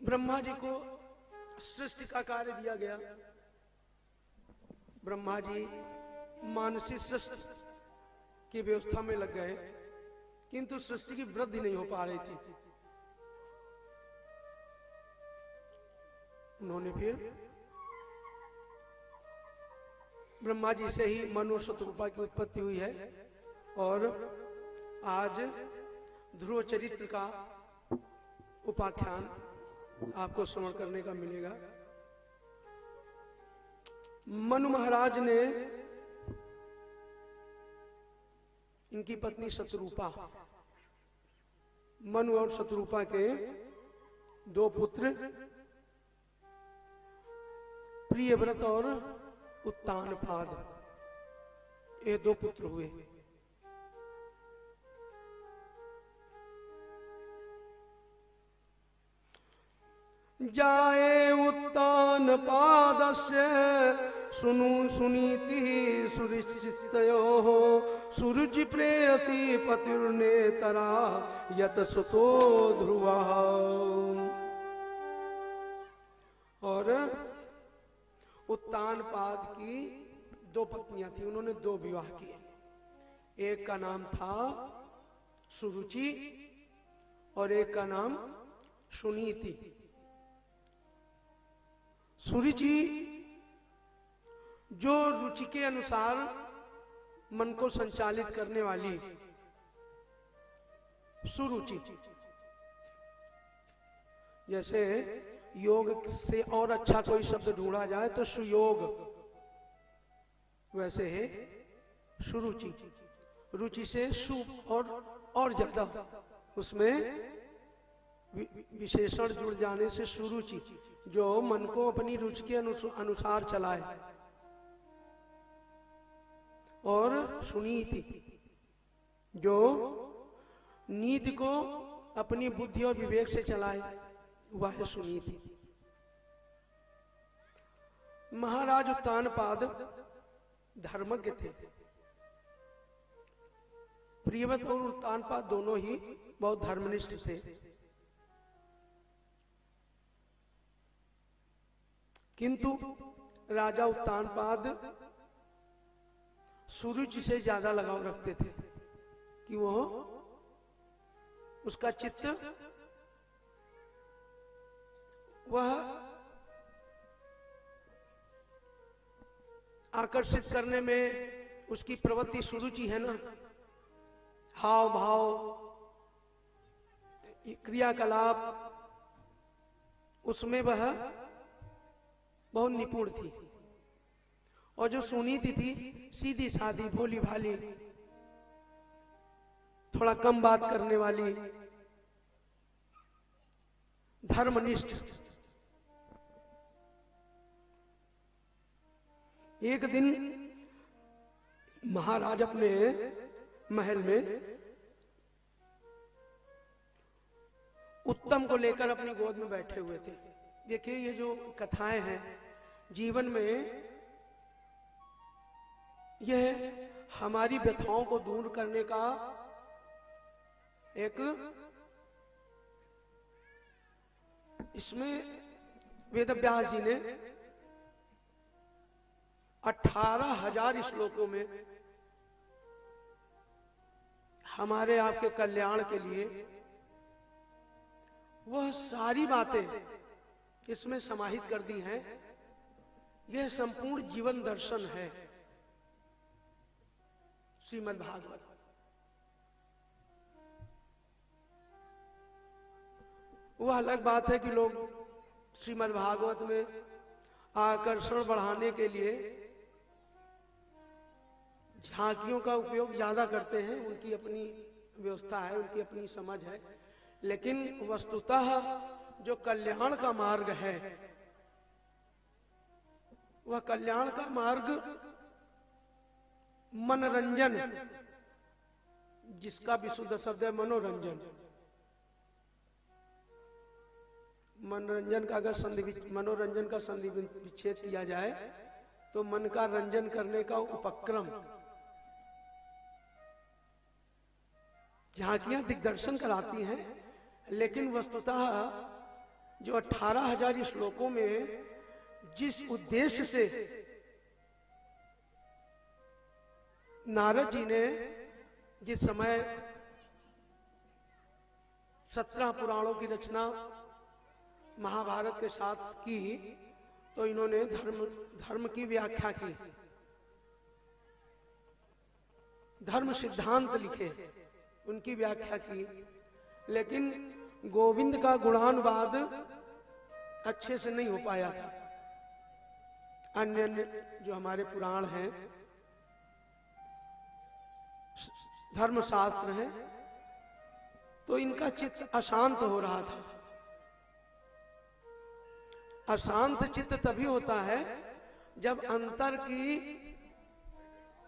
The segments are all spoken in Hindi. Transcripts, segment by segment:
ब्रह्मा जी को सृष्टि का कार्य दिया गया। ब्रह्मा जी मानसिक सृष्टि की व्यवस्था में लग गए, किंतु सृष्टि की वृद्धि नहीं हो पा रही थी। उन्होंने फिर ब्रह्मा जी से ही मनु और शत्रुपा की उत्पत्ति हुई है। और आज ध्रुव चरित्र का उपाख्यान आपको श्रवण करने का मिलेगा। मनु महाराज ने इनकी पत्नी शत्रुपा, मनु और शत्रुपा के दो पुत्र प्रियव्रत और उत्तानपाद, ये दो पुत्र हुए। जाए उत्तानपादस्य सुनु सुनीति सुरिचितयोः सुरुचि प्रेयसी पतिर्नेतरा यत सुतो ध्रुवा। और उत्तानपाद की दो पत्नियां थी, उन्होंने दो विवाह किए। एक का नाम था सुरुचि और एक का नाम सुनीति। सुरुचि जो रुचि के अनुसार मन को संचालित करने वाली सुरुचि, जैसे योग से और अच्छा कोई शब्द ढूंढा जाए तो सुयोग, वैसे है सुरुचि। रुचि से सु और ज्यादा उसमें विशेषण जुड़ जाने से सुरुचि, जो मन को अपनी रुचि के अनुसार चलाए। और सुनीति, जो नीति को अपनी बुद्धि और विवेक से चलाए, वह है सुनीति। महाराज उत्तानपाद धर्मज्ञ थे। प्रियव्रत और उत्तानपाद दोनों ही बहुत धर्मनिष्ठ थे। किंतु राजा उत्तानपाद सुरुचि से ज्यादा लगाव रखते थे कि वो उसका चित्त वह आकर्षित करने में उसकी प्रवृत्ति सुरुचि है ना, हाव भाव क्रियाकलाप, उसमें वह बहुत निपुण थी। और जो सुनीति थी सीधी सादी भोली भाली, थोड़ा कम बात करने वाली, धर्मनिष्ठ। एक दिन महाराज अपने महल में उत्तम को लेकर अपनी गोद में बैठे हुए थे। देखिए, ये जो कथाएं हैं जीवन में, यह हमारी व्यथाओं को दूर करने का एक, इसमें वेदव्यास जी ने 18,000 श्लोकों में हमारे आपके कल्याण के लिए वह सारी बातें इसमें समाहित कर दी हैं। यह संपूर्ण जीवन दर्शन है श्रीमद् भागवत। वह अलग बात है कि लोग श्रीमद् भागवत में आकर्षण बढ़ाने के लिए झांकियों का उपयोग ज्यादा करते हैं। उनकी अपनी व्यवस्था है, उनकी अपनी समझ है। लेकिन वस्तुतः जो कल्याण का मार्ग है, वह कल्याण का मार्ग मनोरंजन, जिसका विशुद्ध शब्द है मनोरंजन। मनोरंजन का अगर मनोरंजन का संधि विच्छेद किया जाए तो मन का रंजन करने का उपक्रम। झांकियां दिग्दर्शन कराती हैं, लेकिन वस्तुतः जो 18,000 श्लोकों में जिस उद्देश्य से नारद जी ने जिस समय 17 पुराणों की रचना महाभारत के साथ की, तो इन्होंने धर्म की व्याख्या की, धर्म सिद्धांत लिखे, उनकी व्याख्या की। लेकिन गोविंद का गुणानुवाद अच्छे से नहीं हो पाया था। अन्य जो हमारे पुराण हैं, धर्मशास्त्र हैं, तो इनका चित्त अशांत हो रहा था। अशांत चित्त तभी होता है जब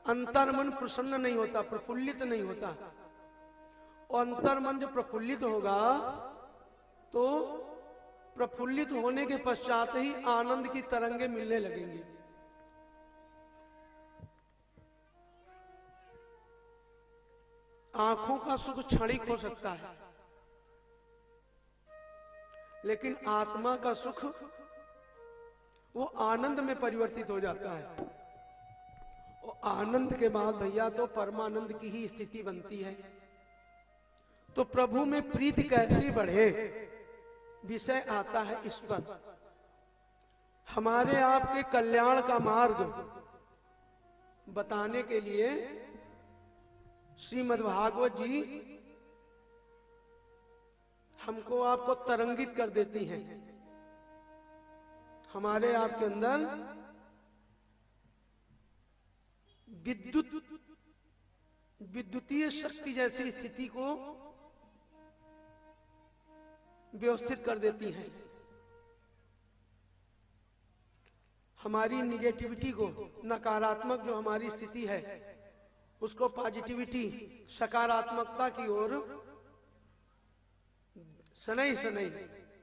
अंतर्मन प्रसन्न नहीं होता, प्रफुल्लित नहीं होता। और अंतर्मन जब प्रफुल्लित होगा तो प्रफुल्लित होने के पश्चात ही आनंद की तरंगे मिलने लगेंगी। आंखों का सुख क्षणिक हो सकता है, लेकिन आत्मा का सुख वो आनंद में परिवर्तित हो जाता है। और आनंद के बाद भैया तो परमानंद की ही स्थिति बनती है। तो प्रभु में प्रीति कैसी बढ़े, विषय आता है इस पर। हमारे आपके कल्याण का मार्ग बताने के लिए श्रीमद्भागवत जी हमको आपको तरंगित कर देती हैं। हमारे आपके अंदर विद्युतीय शक्ति जैसी स्थिति को व्यवस्थित कर देती हैं। हमारी निगेटिविटी को, नकारात्मक जो हमारी स्थिति है, उसको पॉजिटिविटी, सकारात्मकता की ओर शनै शनै,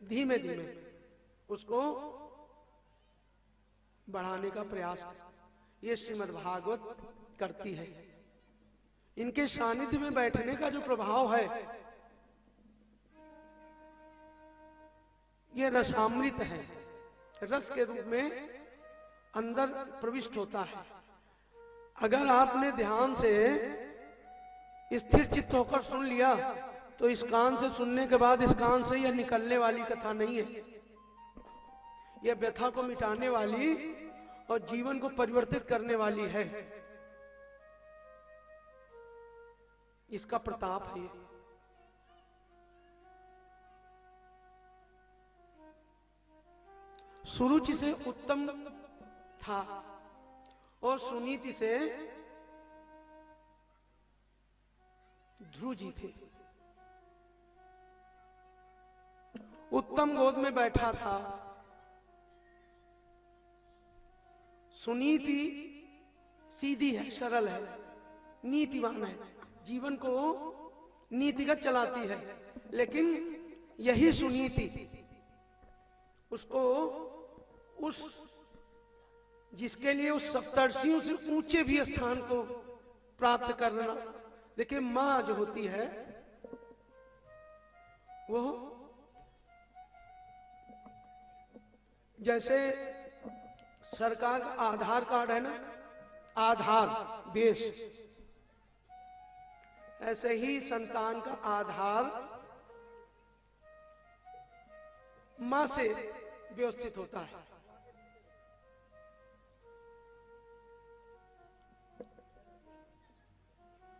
धीमे धीमे उसको बढ़ाने का प्रयास ये श्रीमद्भागवत करती है। इनके सानिध्य में बैठने का जो प्रभाव है, ये रसामृत है, रस के रूप में अंदर प्रविष्ट होता है। अगर आपने ध्यान से स्थिर चित्त होकर सुन लिया, तो इस कान से सुनने के बाद इस कान से यह निकलने वाली कथा नहीं है। यह व्यथा को मिटाने वाली और जीवन को परिवर्तित करने वाली है। इसका प्रताप है। सुरुचि से उत्तम था और सुनीति से ध्रुव जी थे। उत्तम गोद में बैठा था, सुनीति सीधी है, सरल है, नीतिवान है, जीवन को नीतिगत चलाती है। लेकिन यही सुनीति उसको जिसके लिए उस सप्तर्षियों से ऊंचे भी स्थान को प्राप्त करना। देखिए, मां जो होती है वो जैसे सरकार का आधार कार्ड है ना, आधार बेस, ऐसे ही संतान का आधार मां से व्यवस्थित होता है।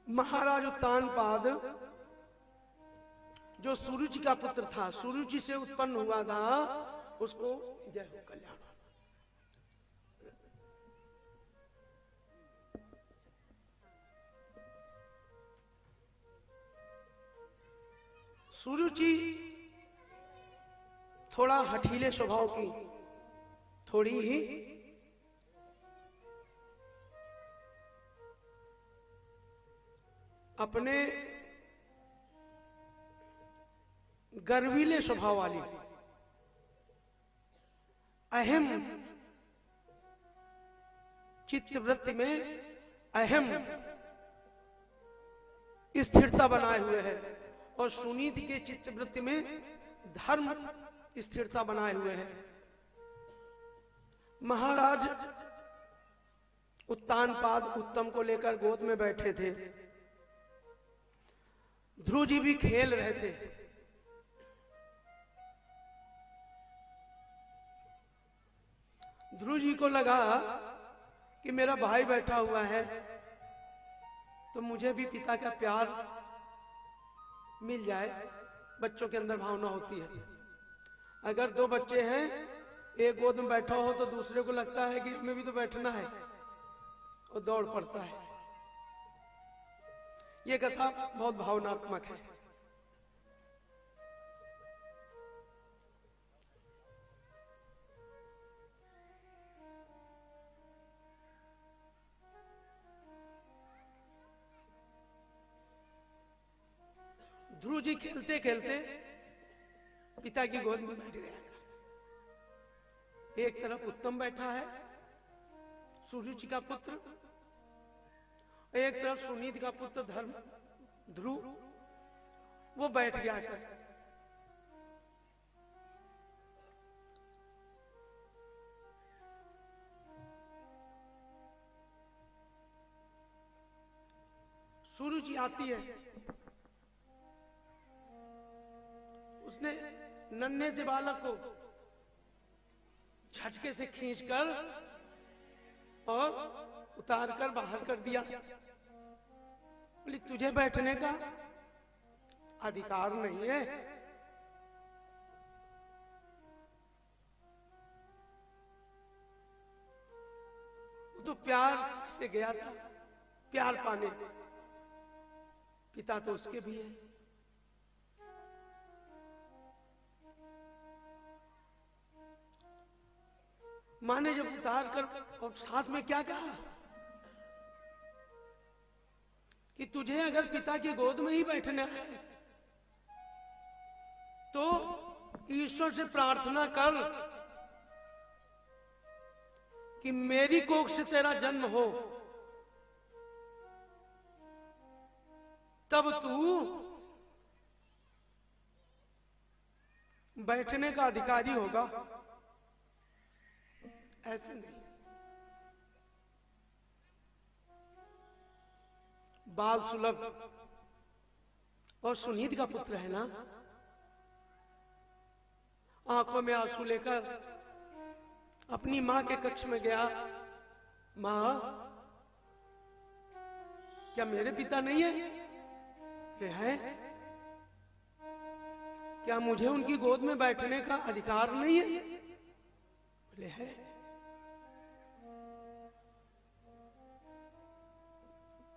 महाराज उत्तानपाद जो सुरुचि का पुत्र था, सुरुचि से उत्पन्न हुआ था, उसको जय हो कल्याण। सुरुचि थोड़ा हठीले स्वभाव की, थोड़ी ही अपने गर्वीले स्वभाव वाली, अहम चित्तवृत्ति में अहम स्थिरता बनाए हुए है। और सुनीति के चित्तवृत्ति में धर्म स्थिरता बनाए हुए हैं। महाराज उत्तानपाद उत्तम को लेकर गोद में बैठे थे। ध्रुव जी भी खेल रहे थे। ध्रुव जी को लगा कि मेरा भाई बैठा हुआ है तो मुझे भी पिता का प्यार मिल जाए। बच्चों के अंदर भावना होती है। अगर दो बच्चे हैं, एक गोद में बैठा हो तो दूसरे को लगता है कि हमें भी तो बैठना है और दौड़ पड़ता है। ये कथा बहुत भावनात्मक है। ध्रुव जी खेलते खेलते पिता की गोद में बैठ गया। एक तरफ उत्तम बैठा है, सुरुचि का पुत्र, एक तरफ सुनीति का पुत्र धर्म ध्रुव, वो बैठ गया कर। सुरुचि आती है, उसने नन्हे से बालक को झटके से खींचकर और उतारकर बाहर कर दिया। बोली तुझे बैठने का अधिकार नहीं है। वो तो प्यार से गया था, प्यार पाने। पिता तो उसके भी है। माँ ने जब उतार कर और साथ में क्या कहा कि तुझे अगर पिता की गोद में ही बैठना है तो ईश्वर से प्रार्थना कर कि मेरी कोख से तेरा जन्म हो, तब तू बैठने का अधिकारी होगा। ऐसे नहीं। बाल सुलभ और सुनीति का पुत्र है ना, आंखों में आंसू लेकर अपनी मां के कक्ष में गया। मां, क्या मेरे पिता नहीं है? है। क्या मुझे उनकी गोद में बैठने का अधिकार नहीं है? बोले है।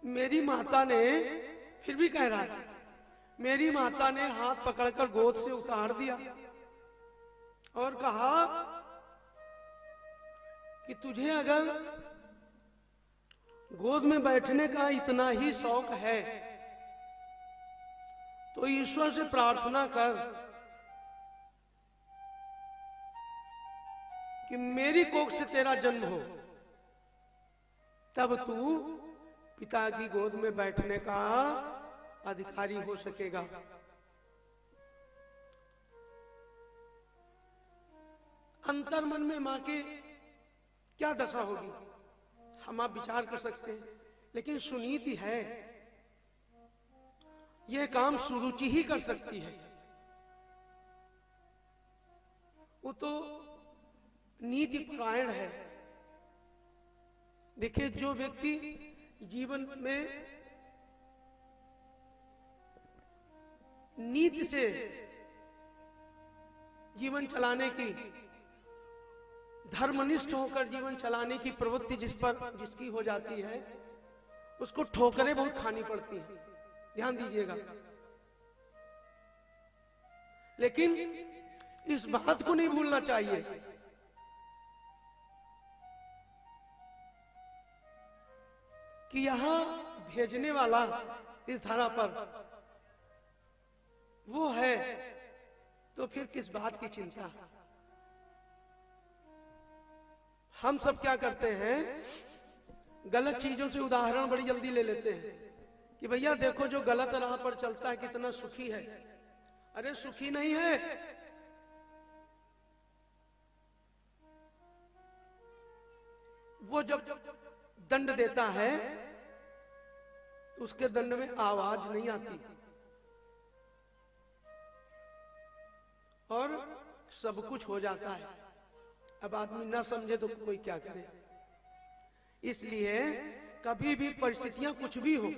मेरी माता ने, फिर भी कह रहा है, मेरी माता ने हाथ पकड़कर गोद से उतार दिया और कहा कि तुझे अगर गोद में बैठने का इतना ही शौक है तो ईश्वर से प्रार्थना कर कि मेरी कोख से तेरा जन्म हो, तब तू पिता की गोद में बैठने का अधिकारी हो सकेगा। अंतर मन में मां के क्या दशा होगी हम आप विचार कर सकते हैं, लेकिन सुनीति है, यह काम सुरुचि ही कर सकती है। वो तो नीति परायण है। देखिए, जो व्यक्ति जीवन में नीति से जीवन चलाने की, धर्मनिष्ठ होकर जीवन चलाने की प्रवृत्ति जिसकी हो जाती है, उसको ठोकरें बहुत खानी पड़ती हैं। ध्यान दीजिएगा। लेकिन इस बात को नहीं भूलना चाहिए कि यहां भेजने वाला इस धारा पर वो है, तो फिर किस बात की चिंता। हम सब क्या करते हैं, गलत चीजों से उदाहरण बड़ी जल्दी ले लेते हैं कि भैया देखो जो गलत राह पर चलता है कितना सुखी है। अरे सुखी नहीं है, वो जब दंड देता है उसके दंड में आवाज नहीं आती और सब कुछ हो जाता है। अब आदमी ना समझे तो कोई क्या करे। इसलिए कभी भी परिस्थितियां कुछ भी हो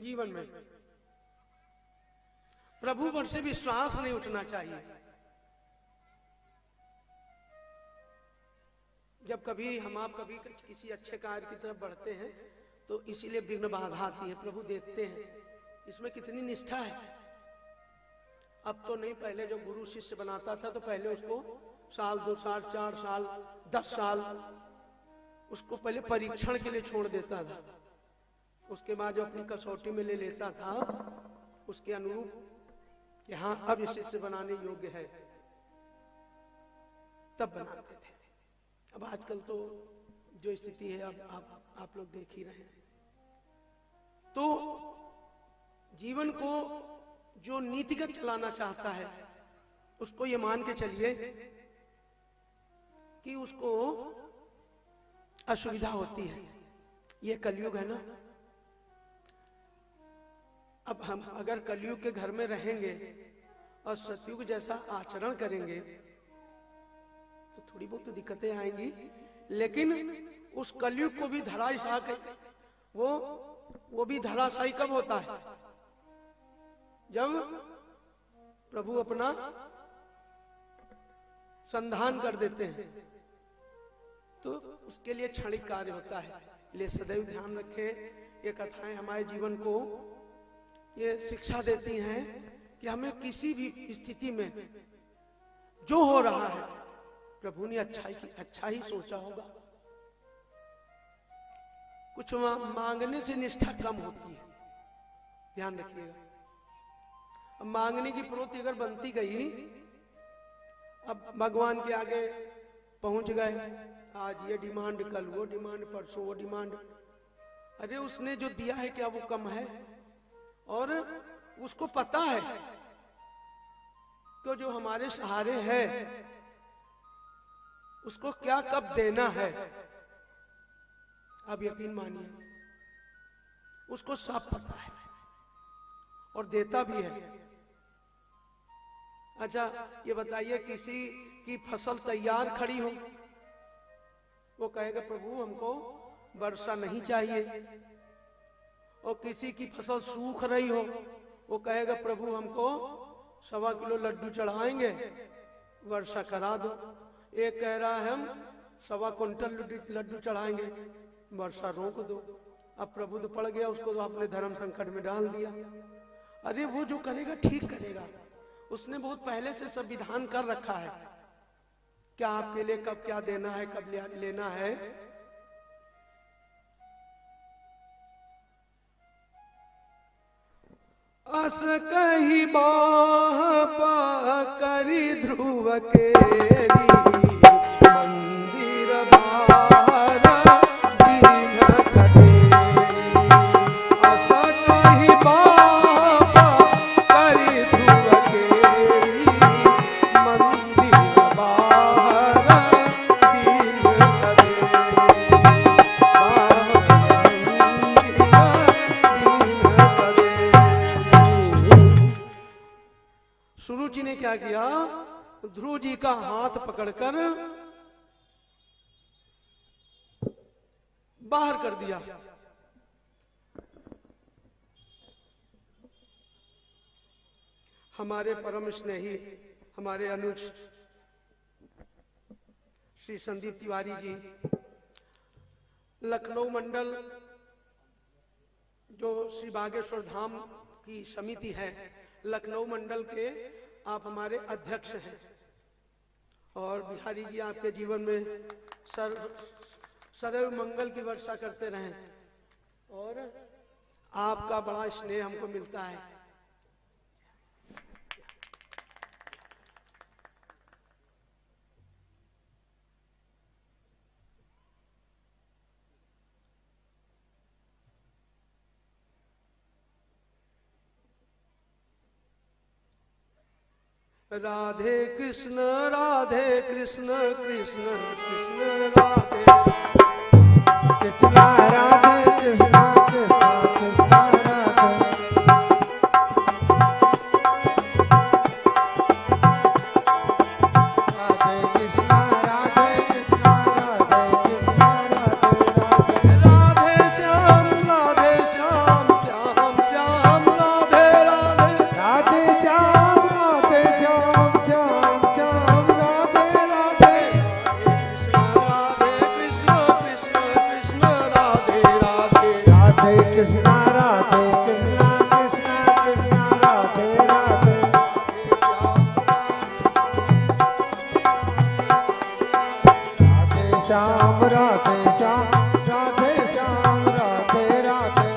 जीवन में, प्रभु पर से विश्वास नहीं उठना चाहिए। जब कभी हम आप कभी किसी अच्छे कार्य की तरफ बढ़ते हैं तो इसीलिए विघ्न बाधा आती है। प्रभु देखते हैं इसमें कितनी निष्ठा है। अब तो नहीं, पहले जो गुरु शिष्य बनाता था तो पहले उसको साल 2 साल 4 साल 10 साल उसको पहले परीक्षण के लिए छोड़ देता था। उसके बाद जो अपनी कसौटी में ले लेता था उसके अनुरूप कि हाँ अब शिष्य बनाने योग्य है तब बनाते थे। अब आजकल तो जो स्थिति है अब आप लोग देख ही रहे हैं। तो जीवन को जो नीतिगत चलाना चाहता है उसको ये मान के चलिए कि उसको असुविधा होती है। ये कलयुग है ना। अब हम अगर कलयुग के घर में रहेंगे और सतयुग जैसा आचरण करेंगे तो थोड़ी बहुत तो दिक्कतें आएंगी, लेकिन उस कलयुग को भी धराशायी वो भी धराशायी कब होता है? जब प्रभु अपना संधान कर देते हैं तो उसके लिए क्षणिक कार्य होता है। इसलिए सदैव ध्यान रखें। ये कथाएं हमारे जीवन को ये शिक्षा देती हैं कि हमें किसी भी स्थिति में जो हो रहा है प्रभु ने अच्छा ही सोचा होगा। कुछ मांगने से निष्ठा कम होती है, ध्यान रखिएगा। अब मांगने की प्रवृत्ति अगर बनती गई, अब भगवान के आगे पहुंच गए, आज ये डिमांड, कल वो डिमांड, परसों वो डिमांड। अरे उसने जो दिया है क्या वो कम है? और उसको पता है कि जो हमारे सहारे है उसको क्या कब देना है। अब यकीन मानिए उसको सब पता है और देता भी है। अच्छा ये बताइए, किसी की फसल तैयार खड़ी हो, वो कहेगा प्रभु हमको वर्षा नहीं चाहिए। और किसी की फसल सूख रही हो, वो कहेगा प्रभु हमको 1.25 किलो लड्डू चढ़ाएंगे, वर्षा करा दो। एक कह रहा है हम 1.25 क्विंटल लड्डू चढ़ाएंगे, वर्षा रोक दो। अब प्रभु तो पड़ गया, उसको तो आपने धर्म संकट में डाल दिया। अरे वो जो करेगा ठीक करेगा, उसने बहुत पहले से संविधान कर रखा है क्या आपके लिए कब क्या देना है, कब लेना है। अस कही बाह पकरी ध्रुव केरी, मंदिर बार दीन करेरी। अस कही बाह पकरी ध्रुव केरी, मंदिर बार दीन करेरी। सुरु जी ने क्या किया, ध्रुव जी का हाथ पकड़कर बाहर कर दिया। हमारे परम स्नेही, हमारे अनुज श्री संदीप तिवारी जी, लखनऊ मंडल जो श्री बागेश्वर धाम की समिति है, लखनऊ मंडल के आप हमारे अध्यक्ष हैं। और बिहारी जी आपके जीवन में सदैव मंगल की वर्षा करते रहें और आपका बड़ा स्नेह हमको मिलता है। राधे कृष्ण कृष्ण कृष्ण राधे। कृष्णा राधे कृष्णा कृष्णा कृष्णा राधे कृष्णा राधे कृष्णा राधे कृष्णा राधे राधे राधे श्याम श्याम श्याम श्याम राधे राधे राधे श्याम राधे श्याम श्याम श्याम राधे राधे कृष्ण राधे कृष्ण कृष्ण कृष्ण राधे राधे राधे कृष्णा राधे कृष्णा कृष्णा कृष्णा राधे राधे राधे श्याम राधे श्याम राधे श्याम राधे राधे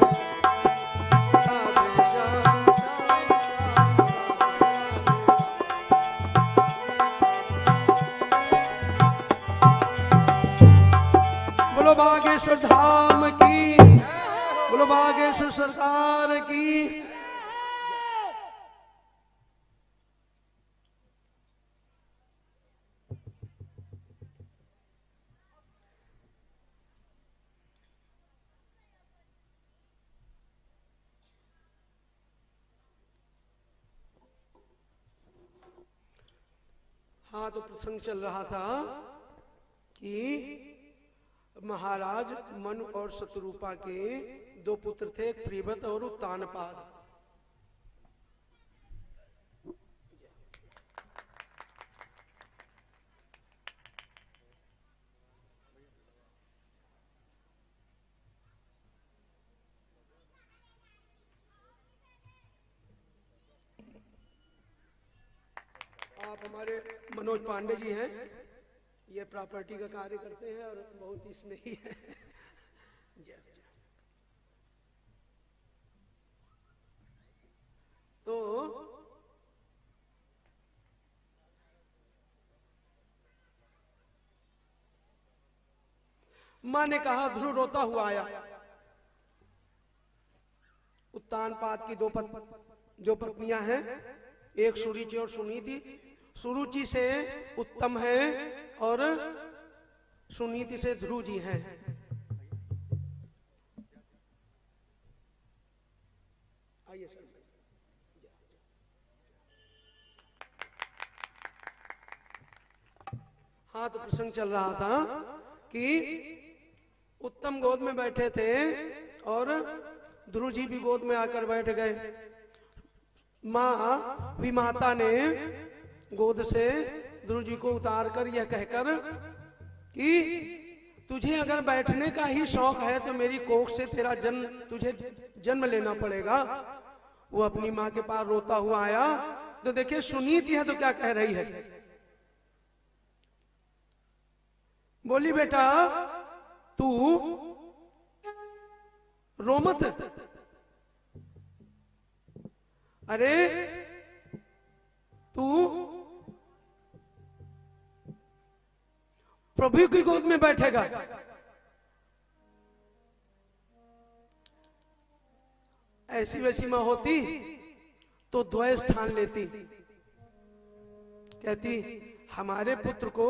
राधे श्याम बोलो बागेश्वर धाम की, बोलो बागेश्वर सरकार की। हाँ, तो प्रसंग चल रहा था कि महाराज मनु और शत्रुपा के दो पुत्र थे, एक प्रियव्रत और उत्तानपाद। आप हमारे मनोज पांडे जी हैं, ये प्रॉपर्टी का कार्य करते हैं और बहुत ही स्नेही है। तो मां ने कहा, ध्रुव रोता हुआ आया। उत्तानपाद की जो पत्नियां हैं, एक सुरुचि और सुनीति। सुरुचि से उत्तम है और सुनीति से ध्रुव जी हैं। आइए सर। हाँ, तो प्रसंग चल रहा था कि उत्तम गोद में बैठे थे और ध्रुव जी भी गोद में आकर बैठ गए। माँ विमाता ने गोद से ध्रुव जी को उतार कर यह कहकर कि तुझे अगर बैठने का ही शौक है तो मेरी कोख से तुझे जन्म लेना पड़ेगा। वो अपनी माँ के पास रोता हुआ आया तो देखिए सुनीति है तो क्या कह रही है। बोली, बेटा तू रो मत। अरे तू प्रभु की गोद में बैठेगा। ऐसी वैसी मां होती तो द्वेष ठान लेती, कहती हमारे पुत्र को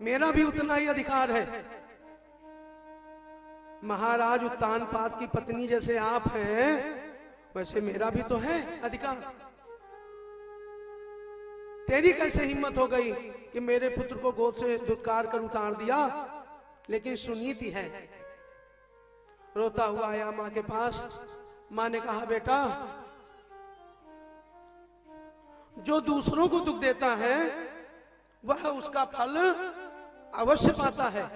मेरा भी उतना ही अधिकार है। महाराज उत्तानपाद की पत्नी जैसे आप हैं वैसे मेरा भी तो है अधिकार। तेरी कैसे हिम्मत हो गई कि मेरे पुत्र को गोद से दुत्कार कर उतार दिया। लेकिन सुनीति है। रोता हुआ आया मां के पास। मां ने कहा, बेटा जो दूसरों को दुख देता है वह उसका फल अवश्य पाता है।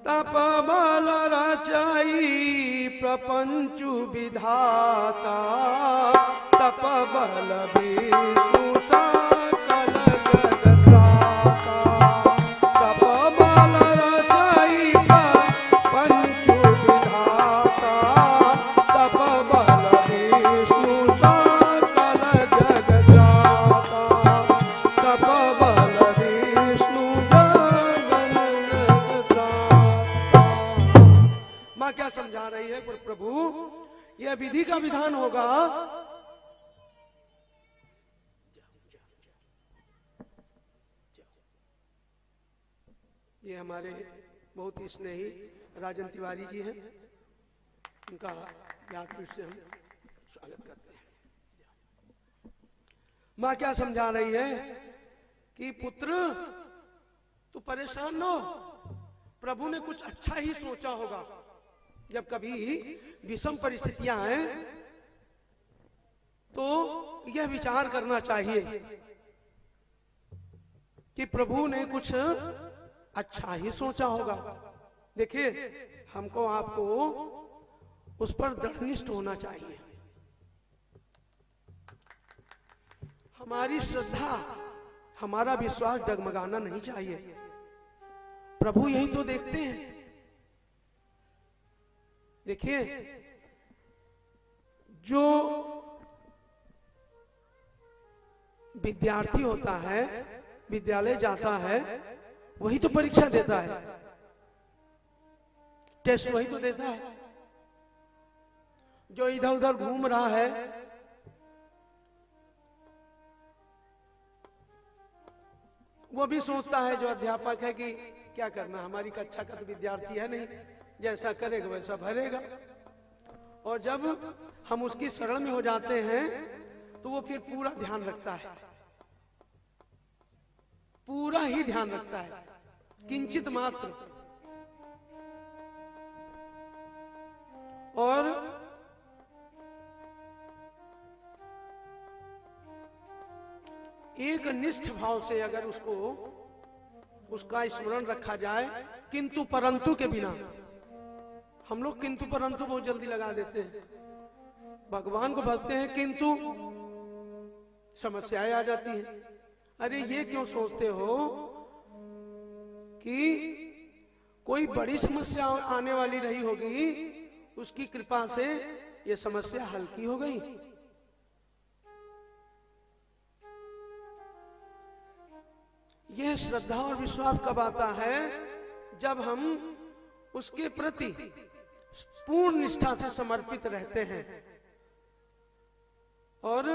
तप बल रचाई प्रपंचु विधाता, तप बल विष्णु सकल जगत्राता। तप बल रचाई प्रपंचु विधाता, तप बल विष्णु सकल जगत्राता। तप बल विष्णु मां क्या समझा रही है, प्रभु यह विधि का विधान होगा। ये हमारे बहुत ही स्नेही राजन तिवारी जी हैं, उनका व्यासपीठ से हम स्वागत करते हैं। माँ क्या समझा रही है कि पुत्र तू परेशान न हो, प्रभु ने कुछ अच्छा ही सोचा होगा। जब कभी विषम परिस्थितियां आए तो यह विचार करना चाहिए कि प्रभु ने कुछ अच्छा ही सोचा होगा। देखिए, हमको आपको उस पर दृढ़निष्ठ होना चाहिए। हमारी श्रद्धा, हमारा विश्वास डगमगाना नहीं चाहिए। प्रभु यही तो देखते हैं। देखिए, जो विद्यार्थी होता है, विद्यालय जाता है, वही तो परीक्षा देता है, टेस्ट वही तो देता है। जो इधर उधर घूम रहा है, वो भी सोचता है, जो अध्यापक है, कि क्या करना, हमारी कक्षा का तो विद्यार्थी है नहीं, जैसा करेगा वैसा भरेगा। और जब हम उसकी शरण में हो जाते हैं तो वो फिर पूरा ध्यान रखता है, पूरा ही ध्यान रखता है, किंचित मात्र। और एक निष्ठ भाव से अगर उसका स्मरण रखा जाए, किंतु परंतु के बिना, हम लोग किंतु परंतु बहुत जल्दी लगा देते हैं, भगवान को भजते हैं किंतु समस्याएं आ जाती हैं। अरे ये क्यों सोचते हो कि कोई बड़ी समस्या आने वाली रही होगी, उसकी कृपा से ये समस्या हल्की हो गई। यह श्रद्धा और विश्वास कब आता है? जब हम उसके प्रति पूर्ण निष्ठा से समर्पित रहते हैं। और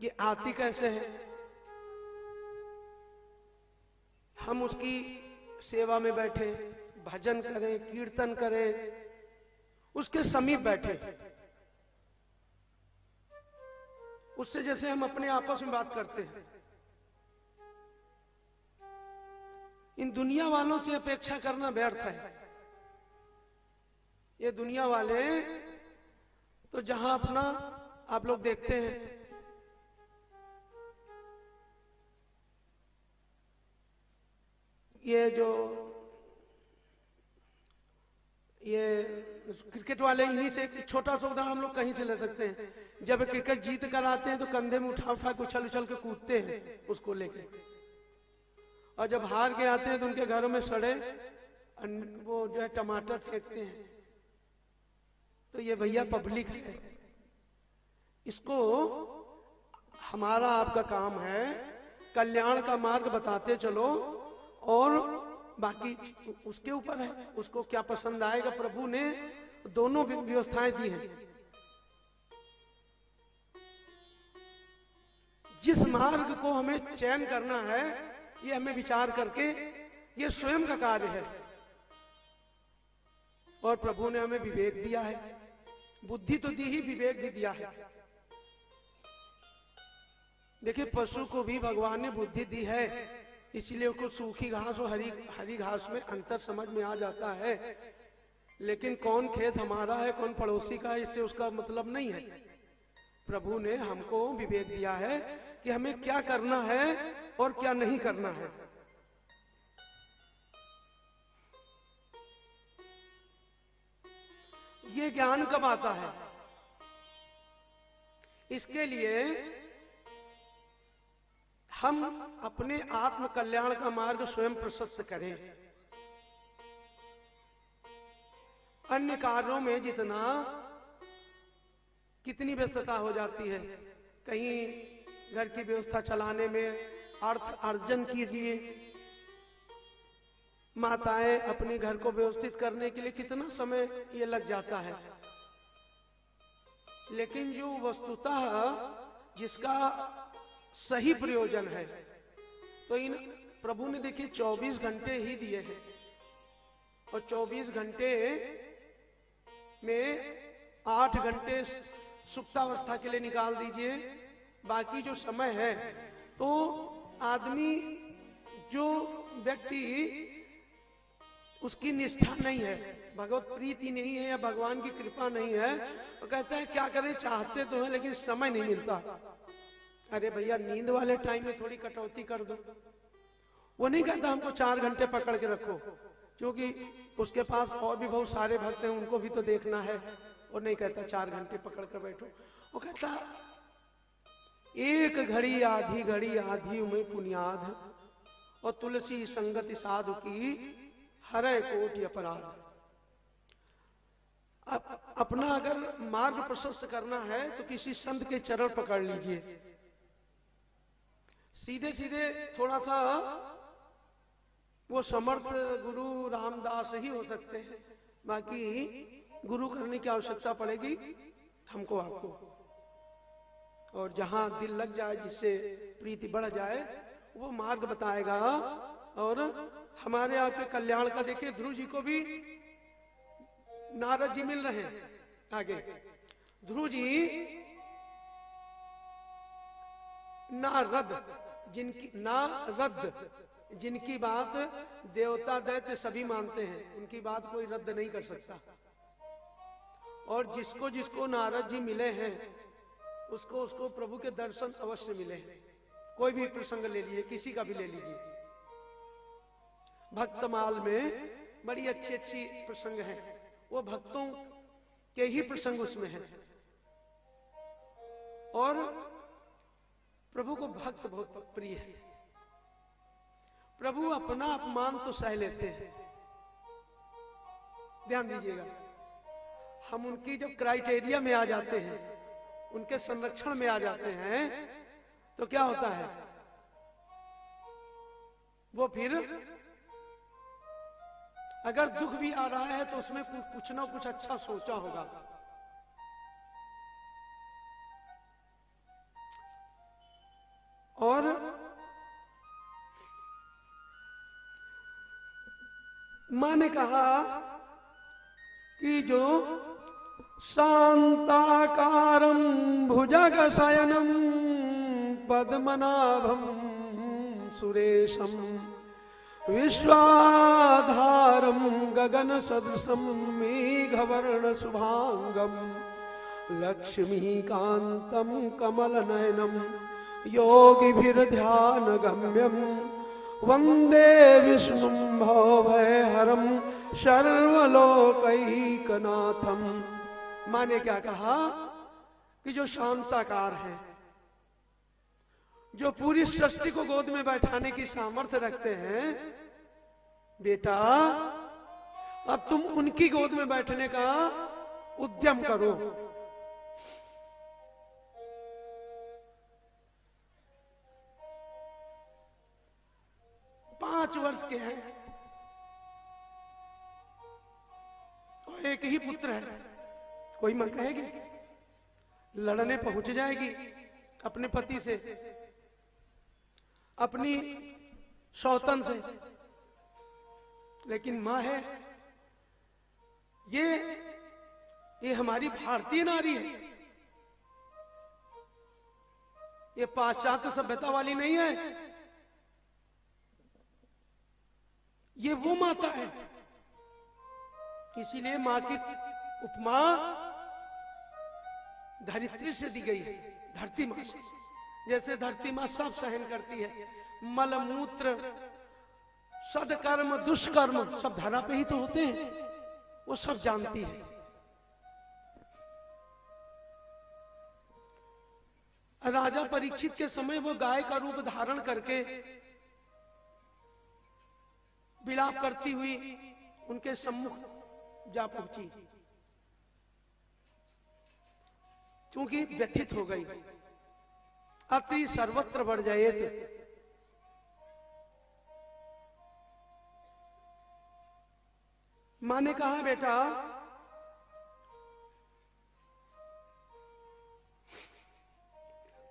ये आती कैसे है? हम उसकी सेवा में बैठे, भजन करें, कीर्तन करें, उसके समीप बैठे, उससे जैसे हम अपने आपस में बात करते हैं। इन दुनिया वालों से अपेक्षा करना व्यर्थ है। ये दुनिया वाले तो जहां अपना, आप लोग देखते हैं, ये क्रिकेट वाले, इन्हीं से एक छोटा सा उदाहरण हम लोग कहीं से ले सकते हैं। जब क्रिकेट जीत कर आते हैं तो कंधे में उठा उठा के उछल उछल के कूदते हैं उसको लेके, और जब हार के आते हैं तो उनके घरों में सड़े वो जो है टमाटर फेंकते हैं। तो ये भैया पब्लिक है, इसको हमारा आपका काम है कल्याण का मार्ग बताते चलो, और बाकी उसके ऊपर है, उसको क्या पसंद आएगा। प्रभु ने दोनों व्यवस्थाएं दी हैं। जिस मार्ग को हमें चयन करना है, ये हमें विचार करके, ये स्वयं का कार्य है। और प्रभु ने हमें विवेक दिया है, बुद्धि तो दी ही, विवेक भी दिया है। देखिए, पशु को भी भगवान ने बुद्धि दी है, इसलिए उसको सूखी घास और हरी घास में अंतर समझ में आ जाता है। लेकिन कौन खेत हमारा है, कौन पड़ोसी का है, इससे उसका मतलब नहीं है। प्रभु ने हमको विवेक दिया है कि हमें क्या करना है और क्या नहीं करना है। ये ज्ञान कब आता है? इसके लिए हम अपने आत्म कल्याण का मार्ग स्वयं प्रशस्त करें। अन्य कार्यों में कितनी व्यस्तता हो जाती है, कहीं घर की व्यवस्था चलाने में अर्थ अर्जन कीजिए, माताएं अपने घर को व्यवस्थित करने के लिए कितना समय ये लग जाता है। लेकिन जो वस्तुतः जिसका सही प्रयोजन है, तो इन प्रभु ने देखिए 24 घंटे ही दिए हैं, और 24 घंटे में 8 घंटे सुप्तावस्था के लिए निकाल दीजिए, बाकी जो समय है तो आदमी, जो व्यक्ति उसकी निष्ठा नहीं है, भगवत प्रीति नहीं है या भगवान की कृपा नहीं है, तो कहता है क्या करें, चाहते तो है लेकिन समय नहीं मिलता। अरे भैया नींद वाले टाइम में थोड़ी कटौती कर दो। वो नहीं कहता हमको 4 घंटे पकड़ के रखो, क्योंकि उसके पास और भी बहुत सारे भक्त हैं, उनको भी तो देखना है। वो नहीं कहता 4 घंटे पकड़ कर बैठो, वो कहता 1 घड़ी आधी घड़ी आधी में पुनियाद, और तुलसी संगति साधु की हरे कोटि अपराध। अपना अगर मार्ग प्रशस्त करना है तो किसी संत के चरण पकड़ लीजिए। सीधे सीधे थोड़ा सा वो समर्थ गुरु रामदास ही हो सकते हैं, बाकी गुरु करने की आवश्यकता पड़ेगी हमको आपको। और जहां दिल लग जाए, जिससे प्रीति बढ़ जाए, वो मार्ग बताएगा। और हमारे आपके कल्याण का देखिए, ध्रुव जी को भी नारद जी मिल रहे हैं आगे। ध्रुव जी नारद, जिनकी बात देवता दैत्य सभी मानते हैं, उनकी बात कोई रद्द नहीं कर सकता। और जिसको जिसको नारद जी मिले हैं, उसको प्रभु के दर्शन अवश्य मिले हैं। कोई भी प्रसंग ले लीजिए, किसी का भी ले लीजिए, भक्तमाल में बड़ी अच्छी अच्छी प्रसंग हैं, वो भक्तों के ही प्रसंग उसमें हैं। और प्रभु को भक्त बहुत प्रिय है। प्रभु अपना अपमान तो सह लेते हैं, ध्यान दीजिएगा। हम उनकी जब क्राइटेरिया में आ जाते हैं, उनके संरक्षण में आ जाते हैं, तो क्या होता है, वो फिर अगर दुख भी आ रहा है तो उसमें कुछ ना कुछ अच्छा सोचा होगा। और मां ने कहा कि जो शांताकारं भुजग शयनं पद्मनाभं सुरेशं विश्वाधारं गगन सदृशं मेघवर्ण शुभांगं लक्ष्मीकान्तं कमलनयनं योगिभिर्ध्यान गम्यं वंदे विष्णुं भवभयहरं सर्वलोकैकनाथं। मां ने क्या कहा कि जो शांताकार है, जो पूरी सृष्टि को गोद में बैठाने की सामर्थ्य रखते हैं, बेटा अब तुम उनकी गोद में बैठने का उद्यम करो। पांच वर्ष के हैं और एक ही पुत्र है। कोई मां कहेगी, लड़ने पहुंच जाएगी अपने पति से, अपनी सौतन से, लेकिन मां है, ये हमारी भारतीय नारी है, ये पाश्चात्य सभ्यता वाली नहीं है, ये वो माता है। इसीलिए मां की उपमा धरित्री से दी गई है, धरती मां से। जैसे धरती मां सब सहन करती है, मलमूत्र सदकर्म दुष्कर्म सब धरा पे ही तो होते हैं, वो सब जानती है। राजा परीक्षित के समय वो गाय का रूप धारण करके विलाप करती हुई उनके सम्मुख जा पहुंची, क्योंकि व्यथित हो गई। अति सर्वत्र बढ़ जाए। मां ने कहा, बेटा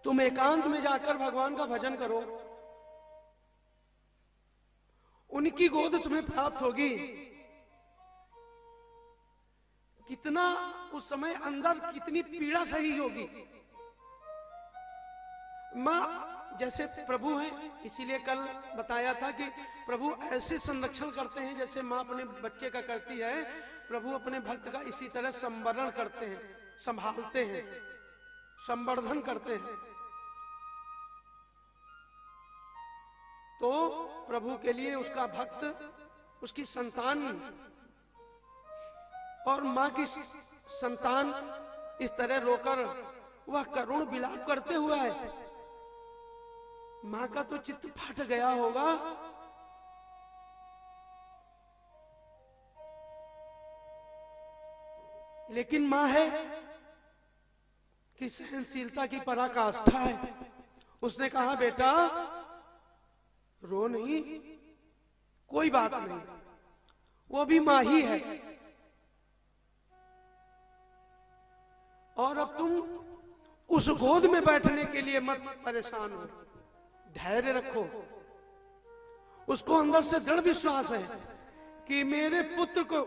तुम एकांत में जाकर भगवान का भजन करो, उनकी गोद तुम्हें प्राप्त होगी। कितना उस समय अंदर कितनी पीड़ा सही होगी। मां जैसे प्रभु हैं, इसीलिए कल बताया था कि प्रभु ऐसे संरक्षण करते हैं जैसे मां अपने बच्चे का करती है। प्रभु अपने भक्त का इसी तरह संवरण करते हैं, संभालते हैं, संवर्धन करते हैं। तो प्रभु के लिए उसका भक्त, उसकी संतान और मां की संतान इस तरह रोकर वह करुण विलाप करते हुए है। मां का तो चित्त फट गया होगा। लेकिन मां है कि सहनशीलता की पराकाष्ठा है। उसने कहा बेटा रो नहीं, कोई बात नहीं, वो भी मां ही है। और अब तुम उस गोद में बैठने के लिए मत परेशान हो, धैर्य रखो। उसको अंदर से दृढ़ विश्वास है कि मेरे पुत्र को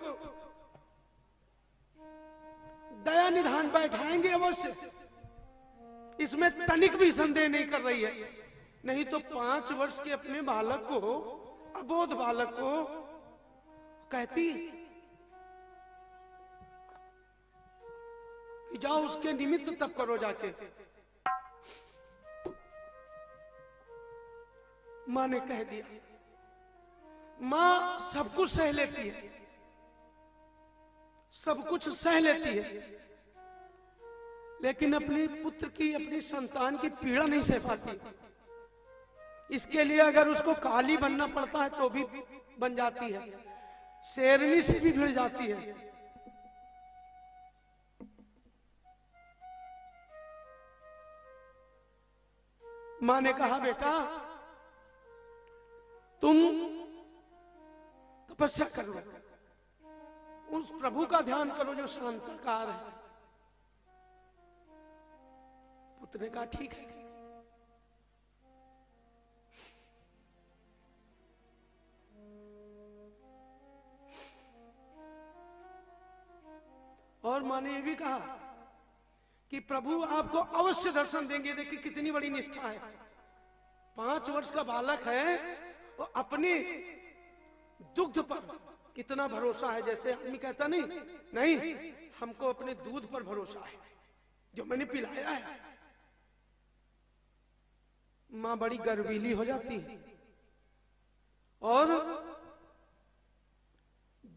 दया निधान बैठाएंगे अवश्य, इसमें तनिक भी संदेह नहीं कर रही है। नहीं तो 5 वर्ष के अपने बालक को, अबोध बालक को कहती कि जाओ उसके निमित्त तप करो जाके। मां ने कह दिया। मां सब कुछ सह लेती है, सब कुछ सह लेती है, लेकिन अपने पुत्र की, अपनी संतान की पीड़ा नहीं सह पाती। इसके लिए अगर उसको काली बनना पड़ता है तो भी बन जाती है, शेरनी से भी भिड़ जाती है। मां ने कहा बेटा तुम तपस्या करो, उस प्रभु का ध्यान करो जो शांताकार है। पुत्र ने कहा ठीक है। और मां ने यह भी कहा कि प्रभु आपको अवश्य दर्शन देंगे। देखिए कितनी बड़ी निष्ठा है। 5 वर्ष का बालक है तो अपने दुग्ध पर कितना भरोसा है। जैसे आदमी कहता नहीं हमको अपने दूध पर भरोसा है जो मैंने पिलाया है। मां बड़ी गर्वीली हो जाती है। और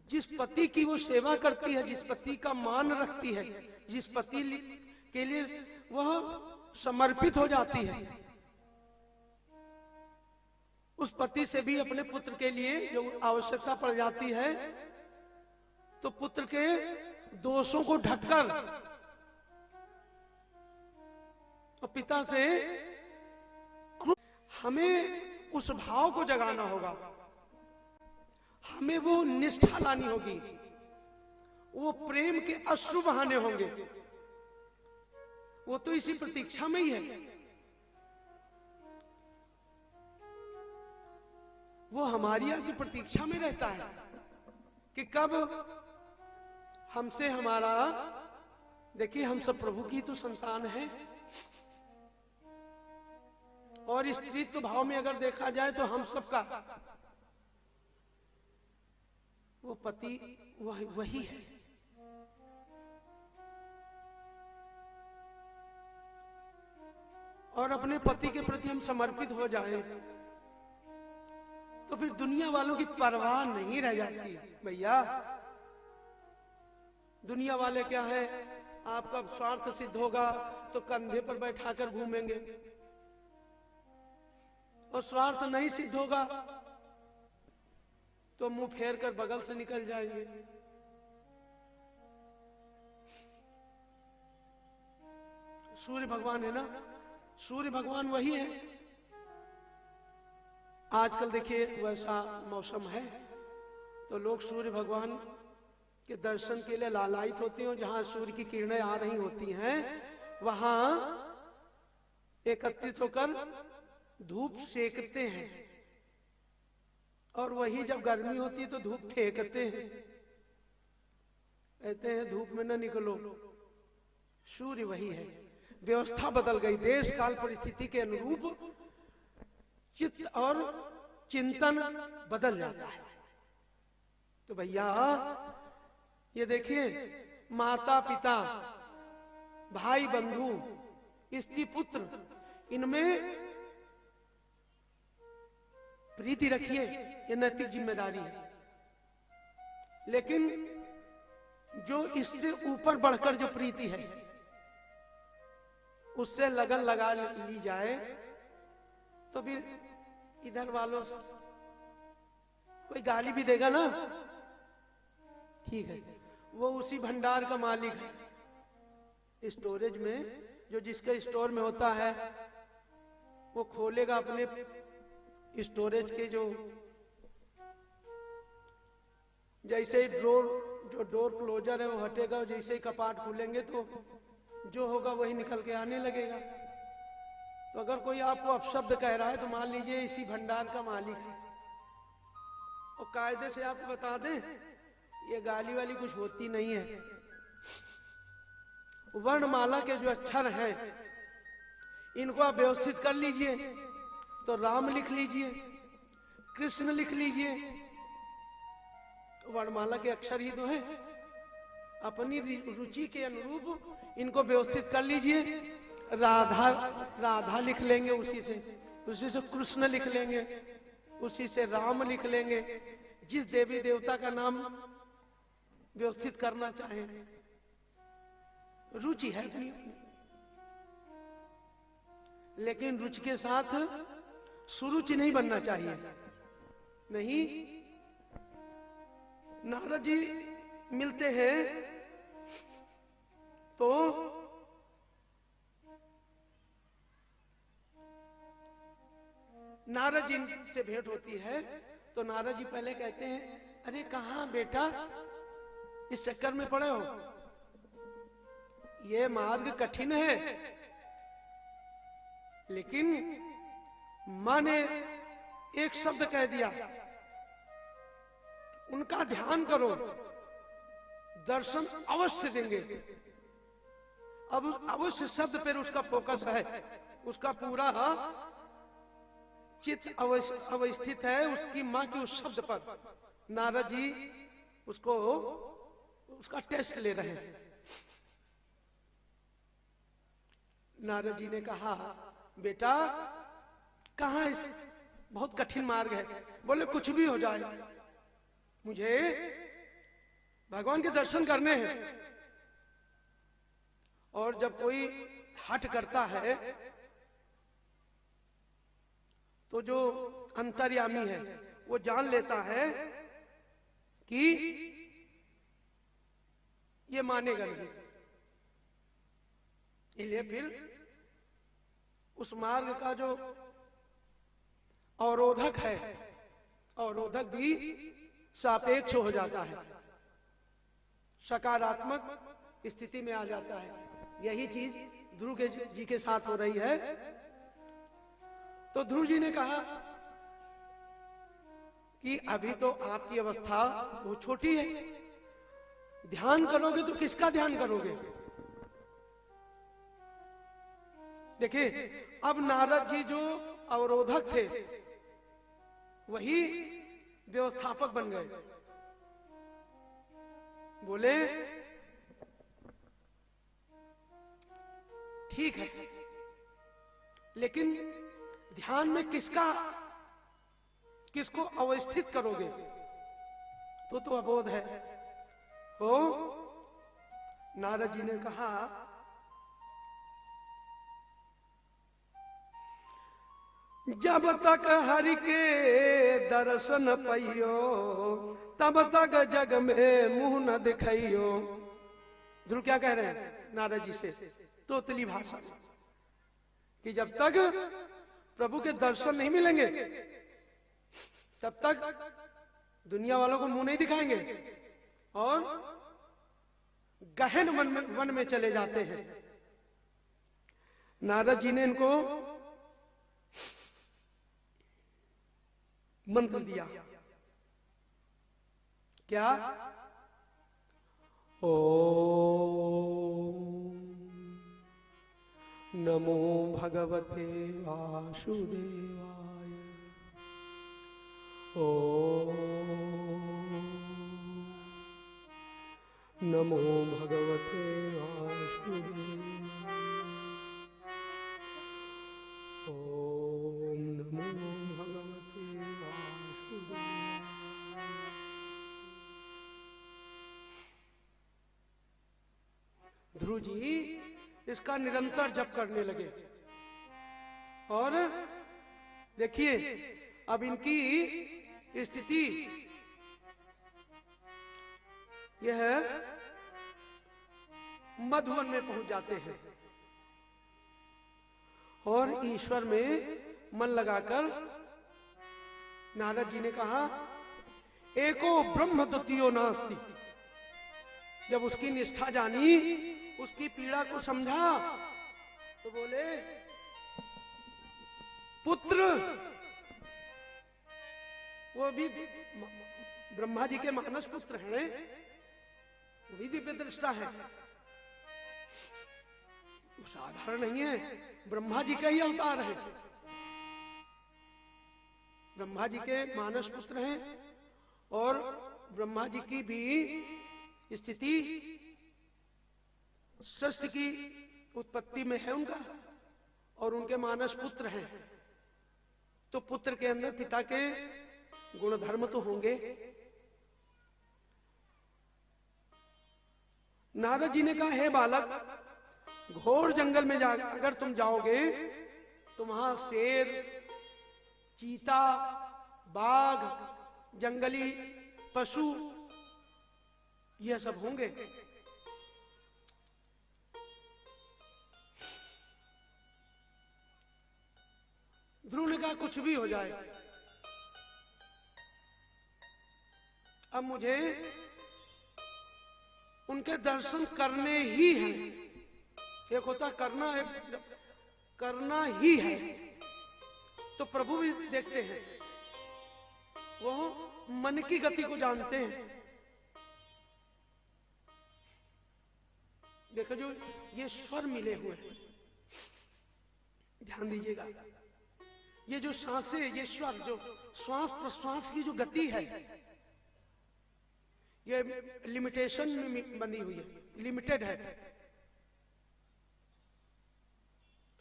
जिस पति की वो सेवा करती है, जिस पति का मान रखती है, जिस पति के लिए वह समर्पित हो जाती है, उस पति से भी अपने पुत्र के लिए जो आवश्यकता पड़ जाती है तो पुत्र के दोषों को ढककर और पिता से हमें उस भाव को जगाना होगा। हमें वो निष्ठा लानी होगी, वो प्रेम के अश्रु बहाने होंगे। वो तो इसी प्रतीक्षा में ही है। वो हमारी आपकी प्रतीक्षा में रहता है कि कब हमसे हमारा, देखिए हम सब प्रभु की तो संतान है। और स्त्रीत्व भाव में अगर देखा जाए तो हम सबका वो पति वही है। और अपने पति के प्रति हम समर्पित हो जाएं तो फिर दुनिया वालों की परवाह नहीं रह जाती। भैया दुनिया वाले क्या है, आपका स्वार्थ सिद्ध होगा तो कंधे पर बैठाकर घूमेंगे, और स्वार्थ नहीं सिद्ध होगा तो मुंह फेर कर बगल से निकल जाएंगे। सूर्य भगवान है ना, सूर्य भगवान वही है। आजकल देखिए वैसा मौसम है तो लोग सूर्य भगवान के दर्शन के लिए लालायित होते हैं। जहां सूर्य की किरणें आ रही होती हैं वहां एकत्रित होकर धूप सेकते हैं और वही जब गर्मी होती है तो धूप फेंकते हैं, कहते हैं धूप में न निकलो। सूर्य वही है। व्यवस्था बदल गई, देश काल परिस्थिति के अनुरूप चित्त और चिंतन बदल जाता है। तो भैया ये देखिए, माता पिता, भाई बंधु, स्त्री पुत्र, इनमें प्रीति रखिए, ये नैतिक जिम्मेदारी है। लेकिन जो इससे ऊपर बढ़कर जो प्रीति है उससे लगन लगा ली जाए तो फिर इधर वालों से कोई गाली भी देगा ना, ठीक है, वो उसी भंडार का मालिक है। स्टोरेज में जो जिसके स्टोर में होता है वो खोलेगा अपने स्टोरेज के जो जैसे ही जो डोर क्लोजर है वो हटेगा, जैसे ही कपाट खुलेंगे तो जो होगा वही निकल के आने लगेगा। तो अगर कोई आपको अपशब्द कह रहा है तो मान लीजिए इसी भंडार का मालिक है, और कायदे से आपको बता दें ये गाली वाली कुछ होती नहीं है। वर्णमाला के जो अक्षर हैं इनको आप व्यवस्थित कर लीजिए, तो राम लिख लीजिए, कृष्ण लिख लीजिए, वर्णमाला के अक्षर ही तो हैं। अपनी रुचि के अनुरूप इनको व्यवस्थित कर लीजिए। राधा लिख लेंगे, उसी से कृष्ण लिख लेंगे, उसी से राम लिख लेंगे, जिस देवी देवता का नाम व्यवस्थित करना चाहें। रुचि है अपनी, लेकिन रुचि के साथ सुरुचि नहीं बनना चाहिए। नहीं, नारद जी मिलते हैं तो नारद जी से भेंट होती है तो नारद जी पहले कहते हैं, अरे कहाँ बेटा इस चक्कर में पड़े हो, ये मार्ग कठिन है, लेकिन मां ने एक शब्द कह दिया, उनका ध्यान करो, दर्शन अवश्य देंगे। अब अवश्य शब्द पर उसका फोकस है, उसका पूरा चित्त अवस्थित है उसकी मां के उस शब्द पर। नारद जी उसका टेस्ट ले रहे हैं। नारद जी ने कहा, बेटा कहाँ इस बहुत कठिन मार्ग है। बोले कुछ भी हो जाए, मुझे भगवान के दर्शन करने हैं। और जब कोई हट करता है तो जो अंतर्यामी है वो जान लेता है कि ये मानेगा नहीं, इसलिए फिर उस मार्ग का जो अवरोधक है, अवरोधक भी सापेक्ष हो जाता है, सकारात्मक स्थिति में आ जाता है। यही चीज ध्रुव जी के साथ हो रही है। तो ध्रुव जी ने कहा कि अभी तो आपकी अवस्था बहुत छोटी है, ध्यान करोगे तो किसका ध्यान करोगे। देखिए, अब नारद जी जो अवरोधक थे वही व्यवस्थापक बन गए। बोले ठीक है, लेकिन ध्यान में किसको अवस्थित करोगे, तो अबोध है। तो नारद जी ने कहा, जब तक हरि के दर्शन पाइयो तब तक जग में मुंह न दिखाइयो। ध्रुव क्या कह रहे हैं नारद जी से तोतली भाषा में कि जब तक प्रभु के दर्शन नहीं मिलेंगे तब तक दुनिया वालों को मुंह नहीं दिखाएंगे और गहन वन में चले जाते हैं। नारद जी ने इनको मंत्र दिया, क्या? ओम नमो भगवते वासुदेवाय। ओम नमो भगवते वासुदेवाय। ओम नमो भगवते वासुदेवाय। ध्रुव जी इसका निरंतर जप करने लगे और देखिए अब इनकी स्थिति यह मधुवन में पहुंच जाते हैं और ईश्वर में मन लगाकर नारद जी ने कहा एको ब्रह्म द्वितीयो नास्ति। जब उसकी निष्ठा जानी, उसकी पीड़ा को समझा, तो बोले पुत्र, वो भी ब्रह्मा जी के मानस पुत्र हैं, वो भी दिव्य दृष्टा है, वो साधारण नहीं है, ब्रह्मा जी का ही अवतार है। ब्रह्मा जी के मानस पुत्र हैं और ब्रह्मा जी की भी स्थिति सृष्टि की उत्पत्ति में है उनका, और उनके मानस पुत्र हैं, तो पुत्र के अंदर पिता के गुण धर्म तो होंगे। नारद जी ने कहा हे बालक, घोर जंगल में जा अगर तुम जाओगे तो वहां शेर, चीता, बाघ, जंगली पशु ये सब होंगे। ध्रुव ने कहा कुछ भी हो जाए, अब मुझे उनके दर्शन करने ही हैं। एक होता करना, एक करना ही है। तो प्रभु भी देखते हैं, वो मन की गति को जानते हैं। देखो जो ये स्वर मिले हुए हैं, ध्यान दीजिएगा, ये जो सांसें, ये स्वर, जो श्वास प्रश्वास की जो गति है, ये लिमिटेशन में बनी हुई है, लिमिटेड है।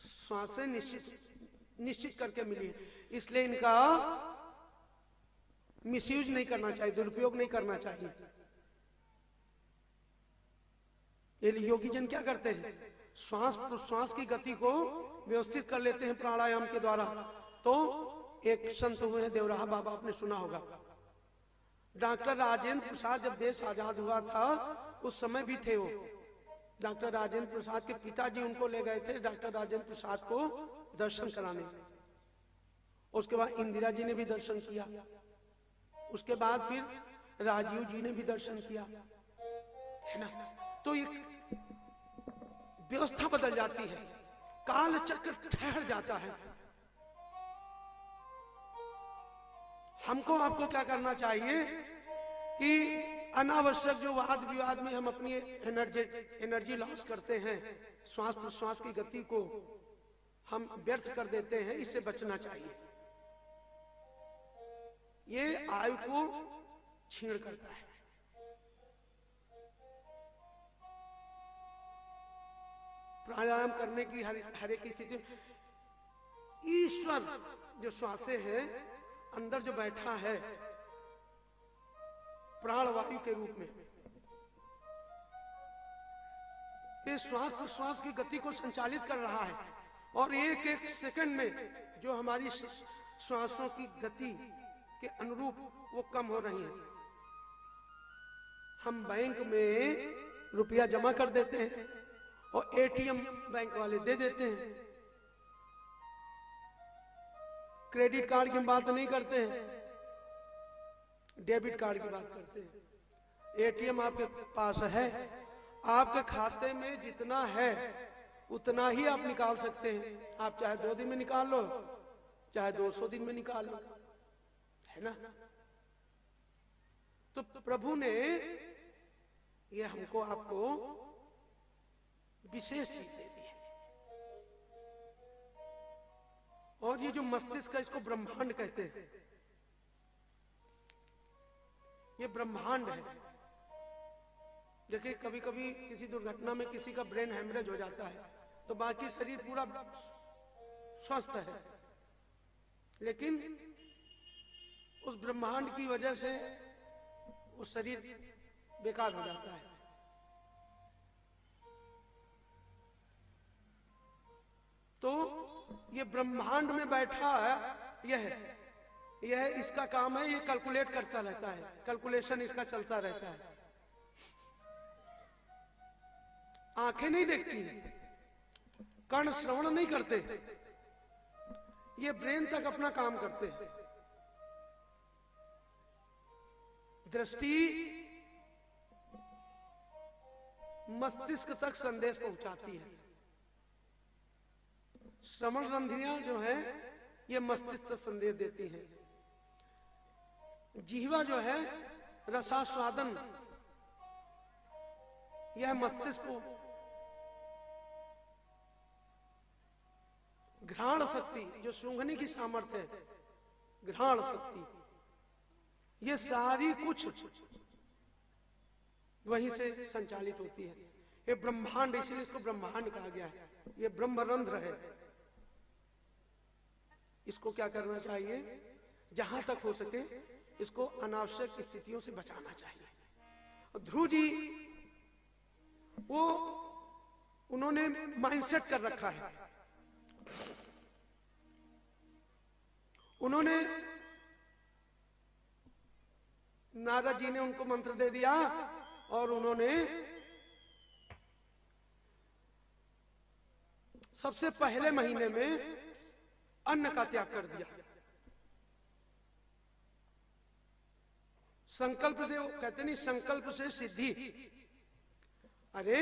श्वासें निश्चित करके मिली है, इसलिए इनका मिसयूज नहीं करना चाहिए, दुरुपयोग नहीं करना चाहिए। ये योगी जन क्या करते हैं, श्वास प्रश्वास की गति को व्यवस्थित कर लेते हैं प्राणायाम के द्वारा। तो एक संत हुए हैं देवराहा बाबा, आपने सुना होगा। डॉक्टर राजेंद्र प्रसाद जब देश आजाद हुआ था, उस समय भी थे वो। डॉक्टर राजेंद्र प्रसाद के पिताजी उनको ले गए थे डॉक्टर राजेंद्र प्रसाद को दर्शन कराने। उसके बाद इंदिरा जी ने भी दर्शन किया, उसके बाद फिर राजीव जी ने भी दर्शन किया, है ना। तो ये व्यवस्था बदल जाती है, काल चक्र ठहर जाता है। हमको आपको क्या करना चाहिए कि अनावश्यक जो वाद विवाद में हम अपनी एनर्जी लॉस करते हैं, श्वास प्रश्वास की गति को हम व्यर्थ कर देते हैं, इससे बचना चाहिए। ये आयु को छीण करता है। प्राणायाम करने की हर एक स्थिति, ईश्वर जो श्वासें हैं अंदर जो बैठा है प्राणवायु के रूप में, ये श्वास प्रश्वास की गति को संचालित कर रहा है। और एक एक सेकंड में जो हमारी श्वासों की गति के अनुरूप वो कम हो रही है। हम बैंक में रुपया जमा कर देते हैं और एटीएम बैंक वाले दे देते हैं। क्रेडिट कार्ड की बात नहीं करते हैं, डेबिट कार्ड की बात करते हैं। एटीएम आपके पास है, आपके खाते में जितना है उतना ही आप निकाल सकते हैं। आप चाहे 2 दिन में निकाल लो, चाहे 200 दिन में निकाल लो, है ना। तो प्रभु ने ये हमको आपको विशेष चीज दे दी है। और ये जो मस्तिष्क है इसको ब्रह्मांड कहते हैं। ये ब्रह्मांड है। देखिए कभी कभी किसी दुर्घटना में किसी का ब्रेन हेमरेज हो जाता है तो बाकी शरीर पूरा स्वस्थ है, लेकिन उस ब्रह्मांड की वजह से वो शरीर बेकार हो जाता है। तो ये ब्रह्मांड में बैठा है यह इसका काम है, ये कैलकुलेट करता रहता है, कैलकुलेशन इसका चलता रहता है। आंखें नहीं देखती, कर्ण श्रवण नहीं करते, ये ब्रेन तक अपना काम करते हैं। दृष्टि मस्तिष्क तक संदेश पहुंचाती है। श्रवण रंध्रियां जो है ये मस्तिष्क तक संदेश देती हैं। जिह्वा जो है रसास्वादन, यह मस्तिष्क को घ्राण शक्ति जो सूंघने की सामर्थ्य है, घ्राण शक्ति, ये सारी कुछ वहीं से संचालित होती है। ये ब्रह्मांड, इसीलिए इसको ब्रह्मांड कहा गया है। ये ब्रह्मरंध्र है। इसको क्या करना चाहिए, जहां तक हो सके इसको अनावश्यक स्थितियों से बचाना चाहिए। और ध्रुव जी वो उन्होंने माइंडसेट कर रखा है। उन्होंने नारद जी ने उनको मंत्र दे दिया और उन्होंने सबसे पहले महीने में अन्न का त्याग कर दिया। संकल्प से, वो कहते नहीं संकल्प से सिद्धि। अरे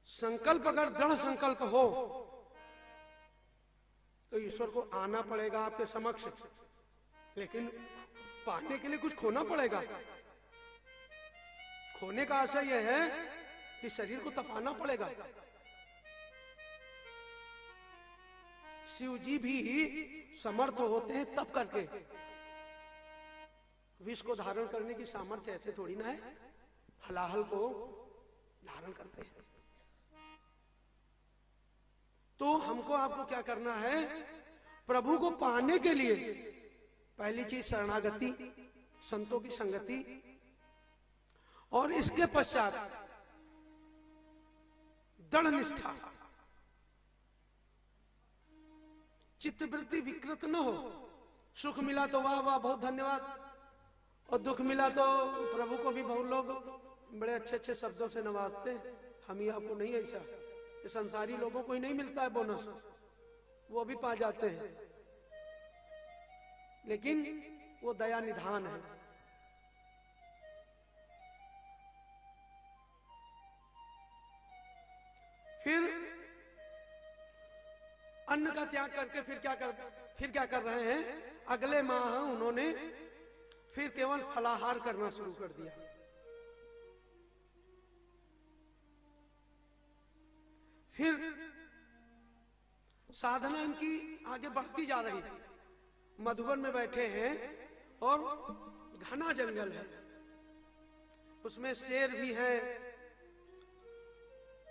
संकल्प अगर दृढ़ संकल्प हो तो ईश्वर को आना पड़ेगा आपके समक्ष, लेकिन पाने के लिए कुछ खोना पड़ेगा। खोने का आशय यह है कि शरीर को तपाना पड़ेगा। शिव जी भी समर्थ होते हैं तप करके। विष को धारण करने की सामर्थ्य ऐसे थोड़ी ना है, हलाहल को धारण करते हैं। तो हमको आपको क्या करना है, प्रभु को पाने के लिए पहली चीज शरणागति, संतों की संगति, और इसके पश्चात दृढ़ निष्ठा। चित्तवृत्ति विकृत न हो। सुख मिला तो वाह वाह बहुत धन्यवाद, और दुख मिला तो प्रभु को भी बहुत लोग बड़े अच्छे अच्छे शब्दों से नवाजते हैं। हम ही आपको नहीं ऐसा, ये संसारी लोगों को ही नहीं मिलता है बोनस, वो भी पा जाते हैं, लेकिन वो दया निधान है। फिर अन्न का त्याग करके फिर क्या कर रहे हैं, अगले माह उन्होंने फिर केवल फलाहार करना शुरू कर दिया। फिर साधना इनकी आगे बढ़ती जा रही है। मधुबन में बैठे हैं और घना जंगल है, उसमें शेर भी है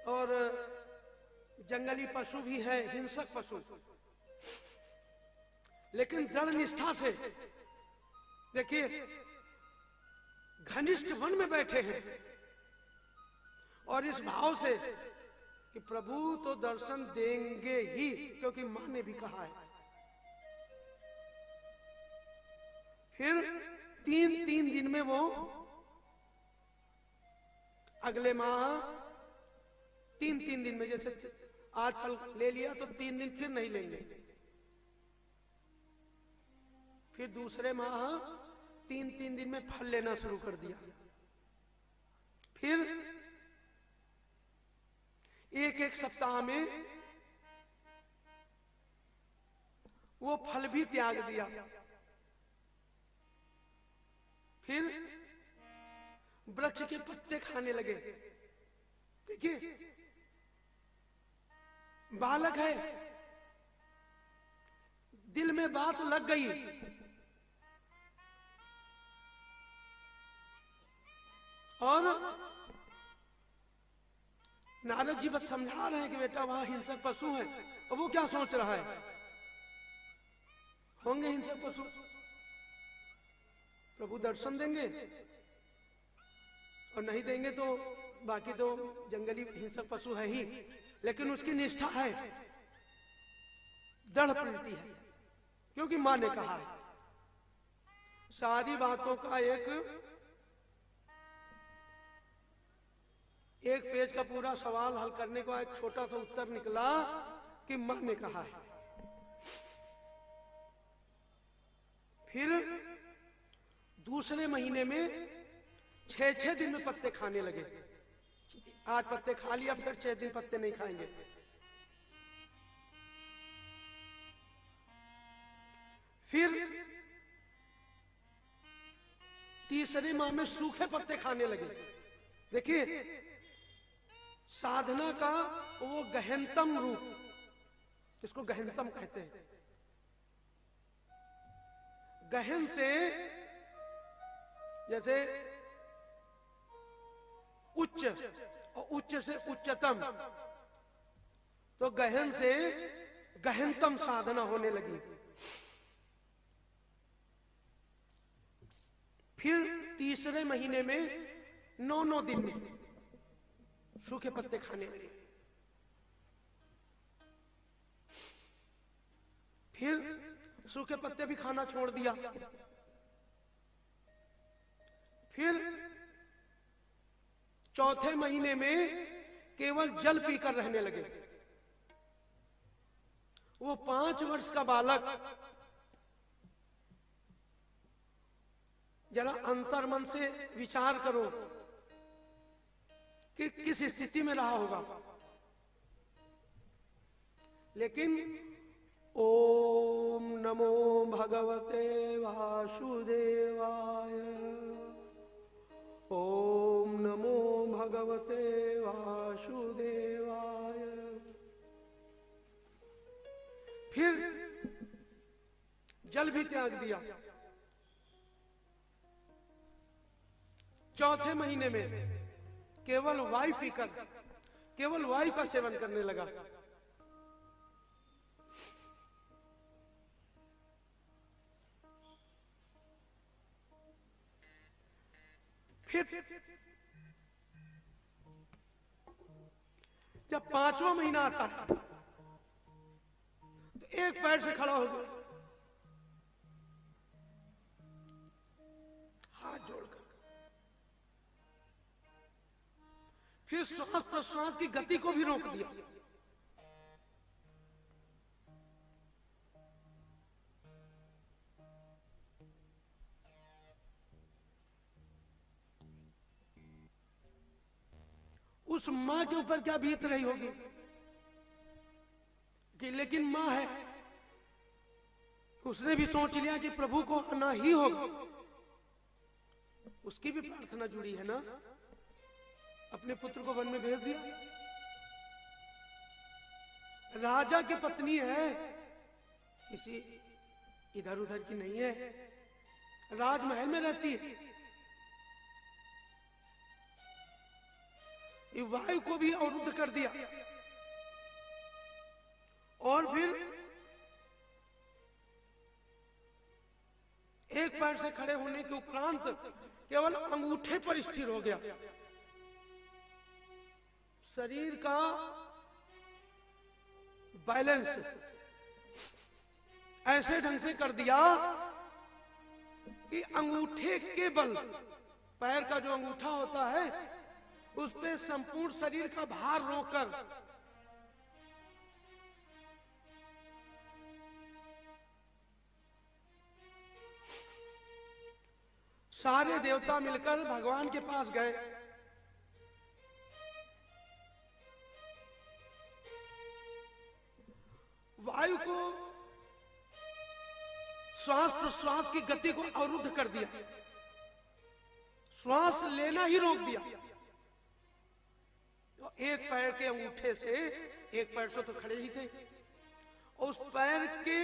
और जंगली पशु भी है, हिंसक पशु, लेकिन दृढ़ निष्ठा से। देखिए घनिष्ठ वन में बैठे हैं और इस भाव से कि प्रभु तो दर्शन देंगे ही, क्योंकि मां ने भी कहा है। फिर तीन दिन में वो अगले माह तीन दिन में, जैसे आज फल ले लिया तो 3 दिन फिर नहीं लेंगे। फिर दूसरे माह 3 दिन में फल लेना शुरू कर दिया। फिर एक सप्ताह में वो फल भी त्याग दिया। फिर वृक्ष के पत्ते खाने लगे। देखिए, बालक है, दिल में बात लग गई। और नारद जी बस समझा रहे हैं कि बेटा वहां हिंसक पशु है। और वो क्या सोच रहा है, होंगे हिंसक पशु, प्रभु दर्शन देंगे, और नहीं देंगे तो बाकी तो जंगली हिंसक पशु है ही। लेकिन उसकी निष्ठा है, दृढ़ प्रीति है, क्योंकि मां ने कहा है। सारी बातों का एक पेज का पूरा सवाल हल करने का एक छोटा सा उत्तर निकला कि मां ने कहा है। फिर दूसरे महीने में 6 दिन में पत्ते खाने लगे। आज पत्ते खा लिया, फिर 6 दिन पत्ते नहीं खाएंगे। फिर तीसरे माह में सूखे पत्ते खाने लगे। देखिए, साधना का वो गहनतम रूप, इसको गहनतम कहते हैं। गहन से जैसे उच्च, और उच्च से उच्चतम, तो गहन से गहनतम साधना होने लगी। फिर तीसरे महीने में 9 दिन में सूखे पत्ते खाने लगे। फिर सूखे पत्ते भी खाना छोड़ दिया। फिर चौथे महीने में केवल जल पीकर रहने लगे। वो 5 वर्ष का बालक, जरा अंतर्मन से विचार करो कि किस स्थिति में रहा होगा। लेकिन ओम नमो भगवते वासुदेवाय, ओम नमो भगवते वासुदेवाय। फिर जल भी त्याग दिया। चौथे महीने में केवल वायु पीकर, केवल वायु का सेवन करने लगा। फिर जब 5वां महीना आता है तो एक पैर से खड़ा हो गया, हाथ जोड़कर। फिर श्वास प्रश्वास की गति को भी रोक दिया। उस मां के ऊपर क्या बीत रही होगी कि लेकिन मां है, उसने भी सोच लिया कि प्रभु को आना ही होगा। उसकी भी प्रार्थना जुड़ी है ना, अपने पुत्र को वन में भेज दिया। राजा की पत्नी है, किसी इधर उधर की नहीं है, राजमहल में रहती है। ये वायु को भी अवरुद्ध कर दिया। और फिर एक पैर से खड़े होने के उपरांत केवल अंगूठे पर स्थिर हो गया। शरीर का बैलेंस ऐसे ढंग से कर दिया कि अंगूठे के बल, पैर का जो अंगूठा होता है उस पे संपूर्ण शरीर का भार रोककर सारे देवता मिलकर भगवान के पास गए। वायु को, श्वास प्रश्वास की गति को अवरुद्ध कर दिया। श्वास लेना ही रोक दिया। तो एक पैर के अंगूठे से, एक पैर से तो खड़े ही थे, और उस पैर के,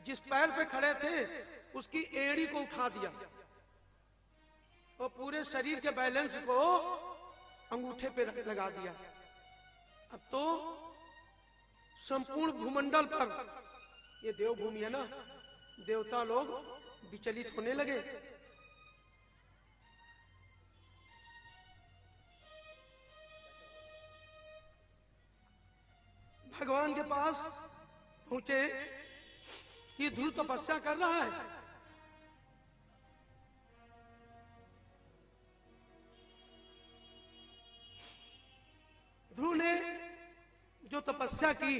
जिस पैर पे खड़े थे उसकी एड़ी को उठा दिया और पूरे शरीर के बैलेंस को अंगूठे पे लगा दिया। अब तो संपूर्ण भूमंडल पर, ये देवभूमि है ना, देवता लोग विचलित होने लगे। भगवान के पास पहुंचे कि ध्रुव तपस्या कर रहा है। ध्रुव ने जो तपस्या की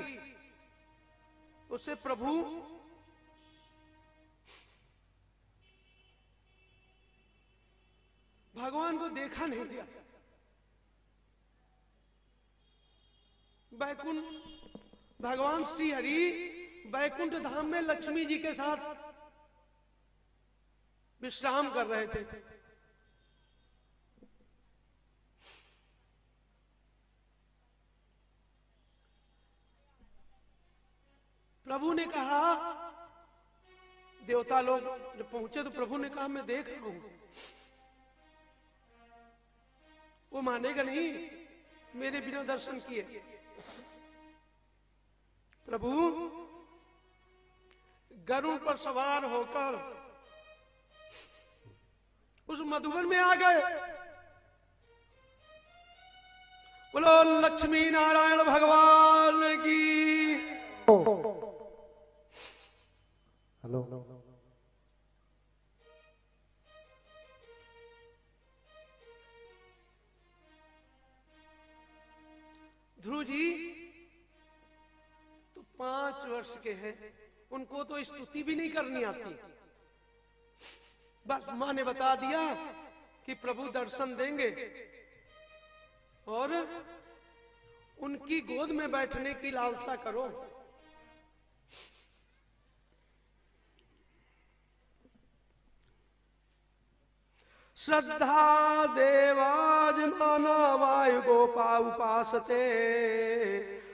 उससे प्रभु भगवान को देखा नहीं गया। बैकुंठ, भगवान श्री हरि बैकुंठ धाम में लक्ष्मी जी के साथ विश्राम कर रहे थे। प्रभु ने कहा, देवता लोग जब पहुंचे तो प्रभु ने कहा मैं देख रहा हूं। वो मानेगा नहीं मेरे बिना दर्शन किए। प्रभु गरुड़ पर सवार होकर उस मधुबन में आ गए। बोलो लक्ष्मी नारायण भगवान की। हेलो, ध्रुव जी तो 5 वर्ष के हैं, उनको तो स्तुति भी नहीं करनी आती। बस मां ने बता दिया कि प्रभु दर्शन देंगे और उनकी गोद में बैठने की लालसा करो। श्रद्धा देवाज मानवायु गोपा उपासते,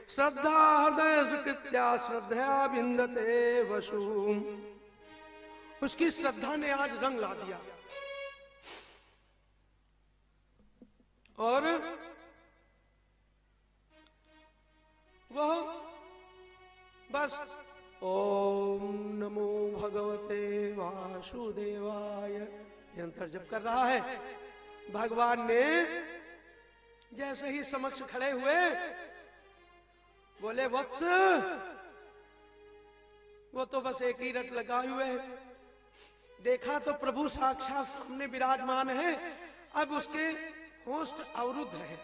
श्रद्धा हृदय सुकृत्या श्रद्धा विंदते वसु। उसकी श्रद्धा ने आज रंग ला दिया और वह बस ओम नमो भगवते वासुदेवाय यंत्र जप कर रहा है। भगवान ने जैसे ही समक्ष खड़े हुए बोले वत्स, वो तो बस एक ही रट लगाए हुए है। देखा तो प्रभु साक्षात सामने विराजमान है। अब उसके होश अवरुद्ध है।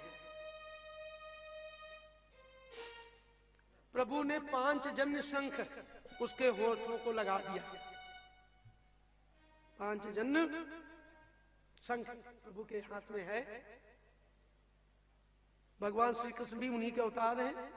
प्रभु ने 5 जन्य शंख उसके होठों को लगा दिया। 5 जन्य शंख प्रभु के हाथ में है। भगवान श्री कृष्ण भी उन्हीं के अवतार हैं।